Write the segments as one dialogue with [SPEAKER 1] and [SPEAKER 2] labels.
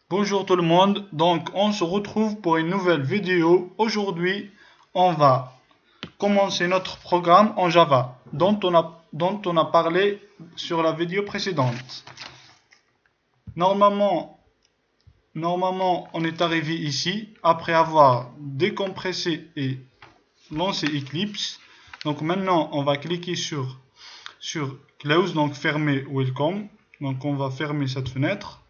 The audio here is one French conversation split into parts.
[SPEAKER 1] Bonjour tout le monde, donc on se retrouve pour une nouvelle vidéo. Aujourd'hui, on va commencer notre programme en Java dont on a parlé sur la vidéo précédente. Normalement, on est arrivé ici après avoir décompressé et lancé Eclipse. Donc maintenant, on va cliquer sur Close, donc fermer Welcome. Donc on va fermer cette fenêtre.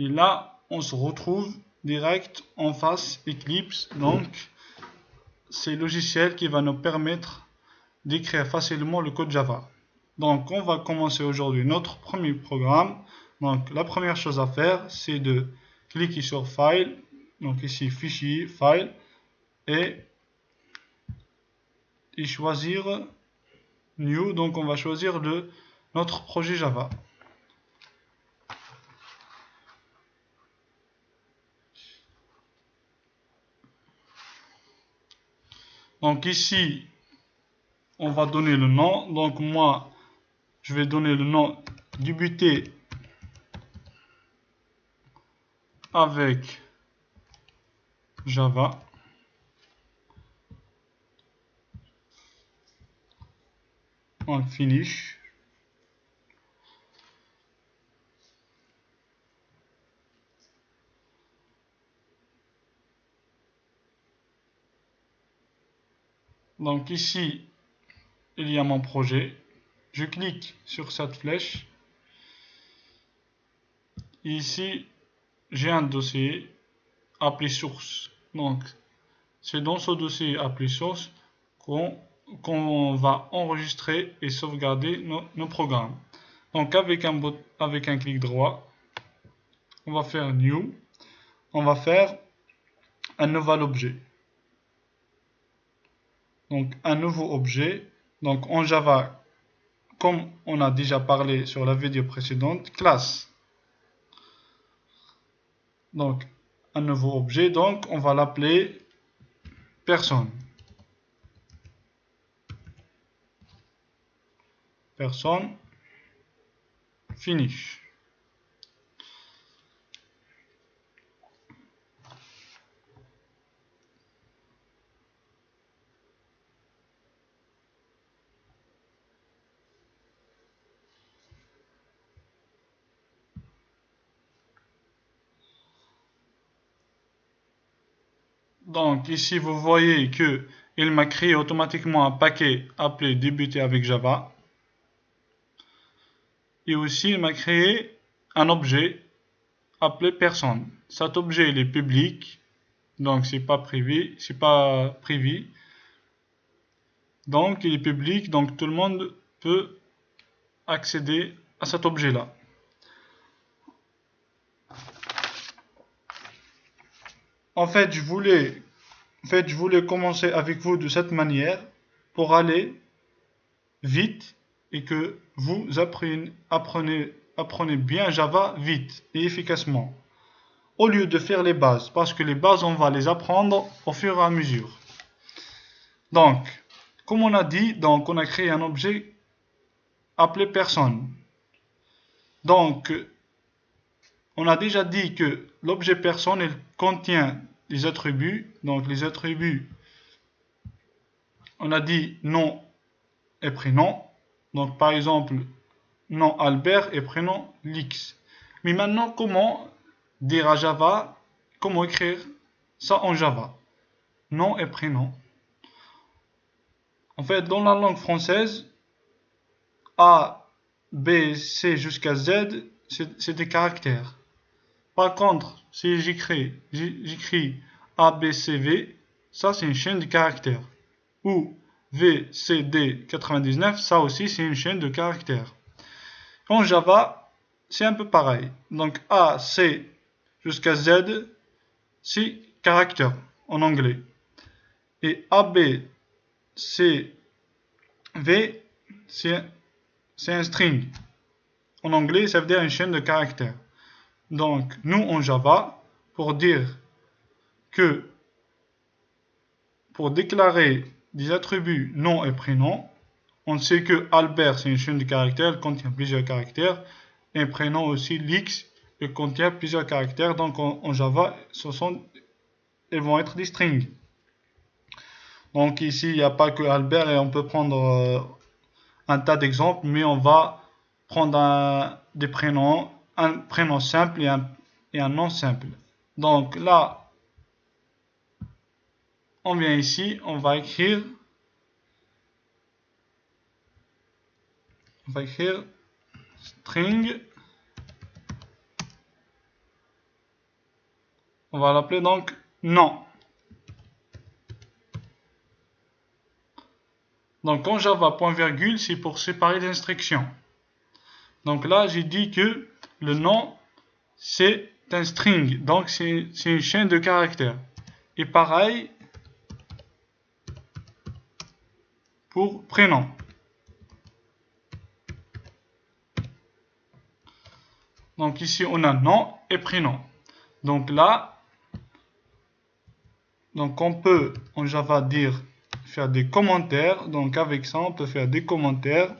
[SPEAKER 1] Et là, on se retrouve direct en face Eclipse. Donc, c'est le logiciel qui va nous permettre d'écrire facilement le code Java. Donc, on va commencer aujourd'hui notre premier programme. Donc, la première chose à faire, c'est de cliquer sur File. Donc, ici, Fichier, File. Et choisir New. Donc, on va choisir notre projet Java. Donc ici, on va donner le nom. Donc moi, je vais donner le nom débuter avec Java. On finish. Donc ici, il y a mon projet. Je clique sur cette flèche. Et ici, j'ai un dossier appelé source. Donc, c'est dans ce dossier appelé source qu'on va enregistrer et sauvegarder nos programmes. Donc, avec un clic droit, on va faire New. On va faire un nouvel objet. Donc, un nouveau objet. Donc, en Java, comme on a déjà parlé sur la vidéo précédente, classe. Donc, un nouveau objet. Donc, on va l'appeler personne. Personne. Finish. Donc, ici, vous voyez que il m'a créé automatiquement un paquet appelé débuter avec Java. Et aussi, il m'a créé un objet appelé personne. Cet objet, il est public. Donc, c'est pas privé. Donc, il est public. Donc, tout le monde peut accéder à cet objet-là. En fait, je voulais commencer avec vous de cette manière pour aller vite et que vous apprenez bien Java vite et efficacement. Au lieu de faire les bases, parce que les bases, on va les apprendre au fur et à mesure. Donc, comme on a dit, on a créé un objet appelé personne. Donc, on a déjà dit que l'objet personne, il contient les attributs. Donc, les attributs, on a dit nom et prénom. Donc, par exemple, nom Albert et prénom Lix. Mais maintenant, comment dire à Java, comment écrire ça en Java? Nom et prénom. En fait, dans la langue française, A, B, C jusqu'à Z, c'est des caractères. Par contre, si j'écris A, B, C, V, ça c'est une chaîne de caractères. Ou V, C, D, 99, ça aussi c'est une chaîne de caractères. En Java, c'est un peu pareil. Donc A, C jusqu'à Z, c'est caractères en anglais. Et A, B, C, V, c'est un string. En anglais, ça veut dire une chaîne de caractères. Donc, nous, en Java, pour déclarer des attributs nom et prénom, on sait que Albert, c'est une chaîne de caractères, elle contient plusieurs caractères, et prénom aussi, Lix, il contient plusieurs caractères. Donc en Java, ils vont être des strings. Donc ici, il n'y a pas que Albert et on peut prendre un tas d'exemples, mais on va prendre des prénoms, un prénom simple et un nom simple. Donc là, on vient ici, on va écrire string. On va l'appeler donc nom. Donc en Java, point virgule, c'est pour séparer les instructions. Donc là, j'ai dit que le nom, c'est un string. Donc c'est une chaîne de caractères. Et pareil pour prénom. Donc ici, on a nom et prénom. Donc là, donc on peut en Java faire des commentaires. Donc avec ça, on peut faire des commentaires.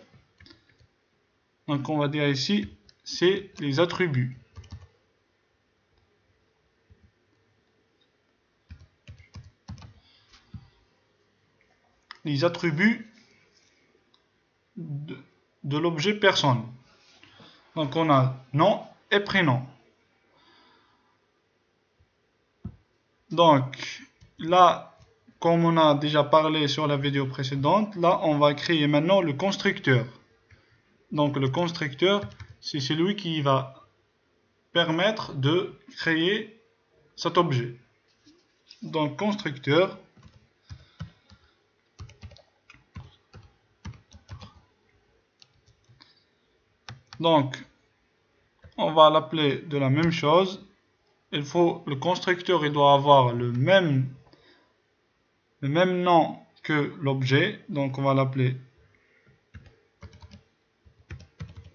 [SPEAKER 1] Donc on va dire ici, c'est les attributs. Les attributs de l'objet personne. Donc on a nom et prénom. Donc là, comme on a déjà parlé sur la vidéo précédente, là on va créer maintenant le constructeur. Donc le constructeur, c'est celui qui va permettre de créer cet objet. Donc constructeur. Donc on va l'appeler de la même chose. Le constructeur, il doit avoir le même nom que l'objet. Donc on va l'appeler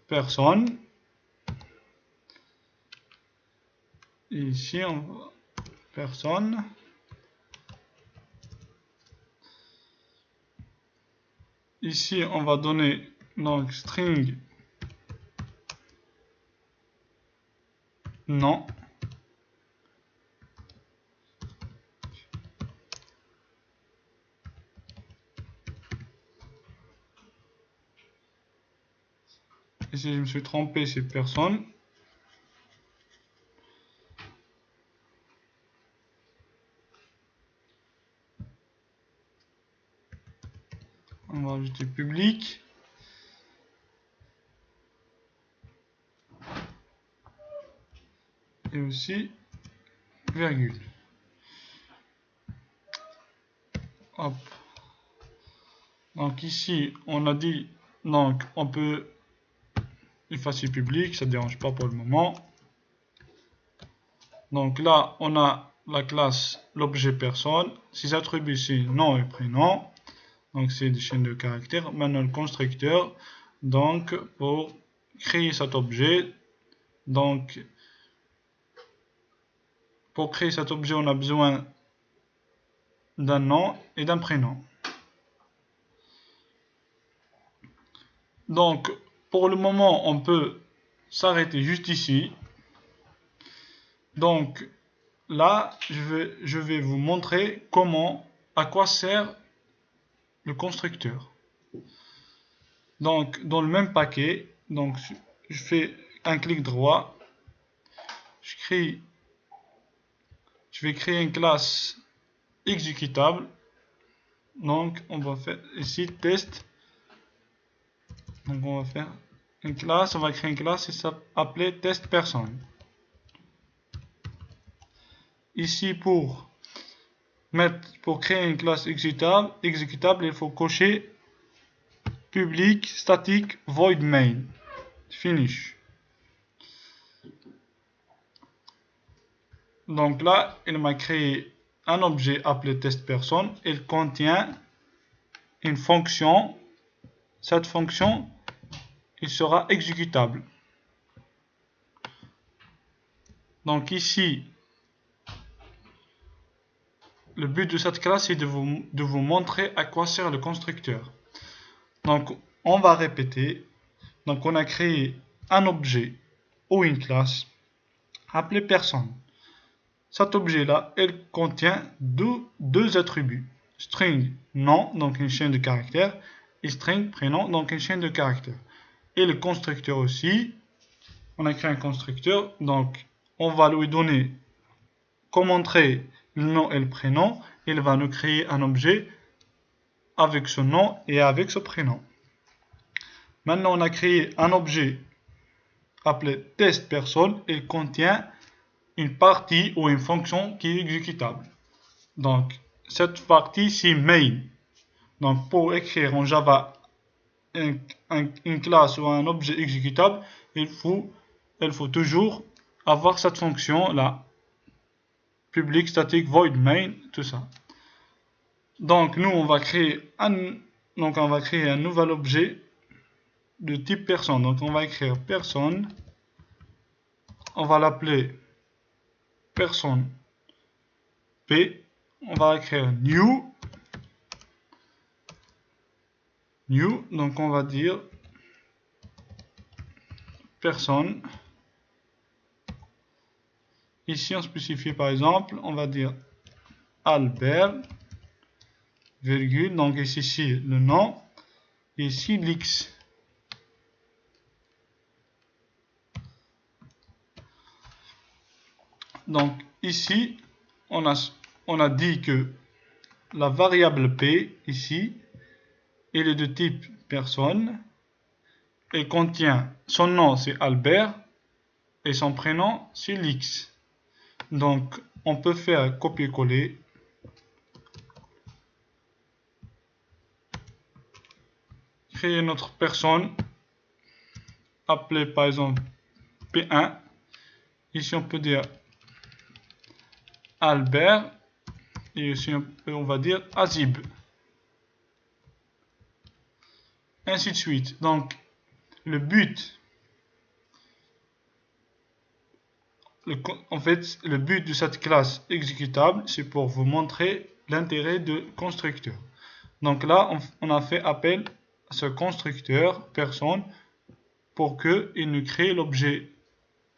[SPEAKER 1] personne. Et ici on va personne. Ici on va donner donc string nom. Ici je me suis trompé, c'est personne. On va ajouter public. Et aussi virgule. Hop. Donc ici on a dit, donc on peut effacer public, ça ne dérange pas pour le moment. Donc là on a la classe l'objet personne, ses attributs c'est nom et prénom. Donc c'est des chaînes de caractères. Maintenant le constructeur, donc pour créer cet objet, donc pour créer cet objet on a besoin d'un nom et d'un prénom. Donc pour le moment on peut s'arrêter juste ici. Donc là je vais vous montrer à quoi sert le constructeur. Donc dans le même paquet, donc je fais un clic droit, je vais créer une classe exécutable. Donc on va faire ici test. Donc on va faire une classe, on va créer une classe et ça s'appeler test personne. Ici pour créer une classe exécutable, il faut cocher public static void main finish. Donc là il m'a créé un objet appelé test personne. Il contient une fonction. Cette fonction il sera exécutable. Donc ici le but de cette classe est de vous montrer à quoi sert le constructeur. Donc on va répéter. Donc on a créé un objet ou une classe. appelé personne. Cet objet-là, il contient deux attributs. String nom, donc une chaîne de caractères, et string prénom, donc une chaîne de caractères. Et le constructeur aussi, on a créé un constructeur, donc on va lui donner comme entrée le nom et le prénom. Il va nous créer un objet avec ce nom et avec ce prénom. Maintenant, on a créé un objet appelé test personne. Il contient une partie ou une fonction qui est exécutable. Donc, cette partie, c'est main. Donc, pour écrire en Java une classe ou un objet exécutable, il faut toujours avoir cette fonction-là. Public, static, void, main, tout ça. Donc, nous, on va créer un nouvel objet de type personne. Donc, on va écrire personne. On va l'appeler personne P. On va écrire new. Donc, on va dire personne. Ici, on spécifie par exemple, on va dire Albert, virgule, donc ici le nom, et ici l'X. Donc ici, on a dit que la variable P, ici, elle est de type personne, elle contient, son nom c'est Albert, et son prénom c'est l'X. Donc, on peut faire copier-coller. Créer notre personne, appelée par exemple P1. Ici, on peut dire Albert. Et ici, on va dire Azib. Ainsi de suite. Donc, le but... le but de cette classe exécutable, c'est pour vous montrer l'intérêt de constructeur. Donc là, on a fait appel à ce constructeur personne pour qu'il nous crée l'objet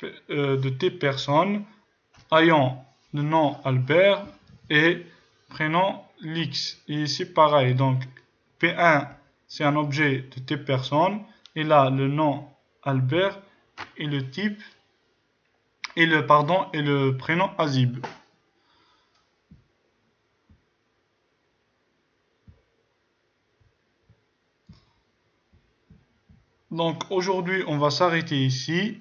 [SPEAKER 1] de type personne ayant le nom Albert et prénom l'X. Et ici, pareil. Donc, P1, c'est un objet de type personne. Et là, le nom Albert et le type et le prénom Azib. Donc aujourd'hui on va s'arrêter ici.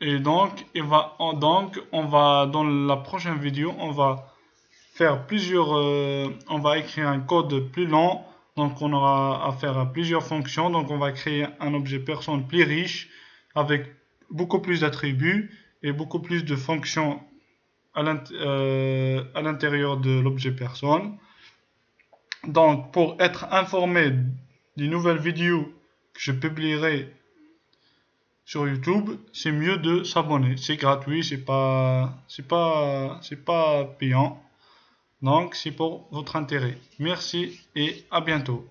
[SPEAKER 1] Et donc on va dans la prochaine vidéo on va faire on va écrire un code plus long. Donc on aura à faire plusieurs fonctions. Donc on va créer un objet personne plus riche avec beaucoup plus d'attributs et beaucoup plus de fonctions à l'intérieur de l'objet personne. Donc, pour être informé des nouvelles vidéos que je publierai sur YouTube, c'est mieux de s'abonner. C'est gratuit, c'est pas payant. Donc, c'est pour votre intérêt. Merci et à bientôt.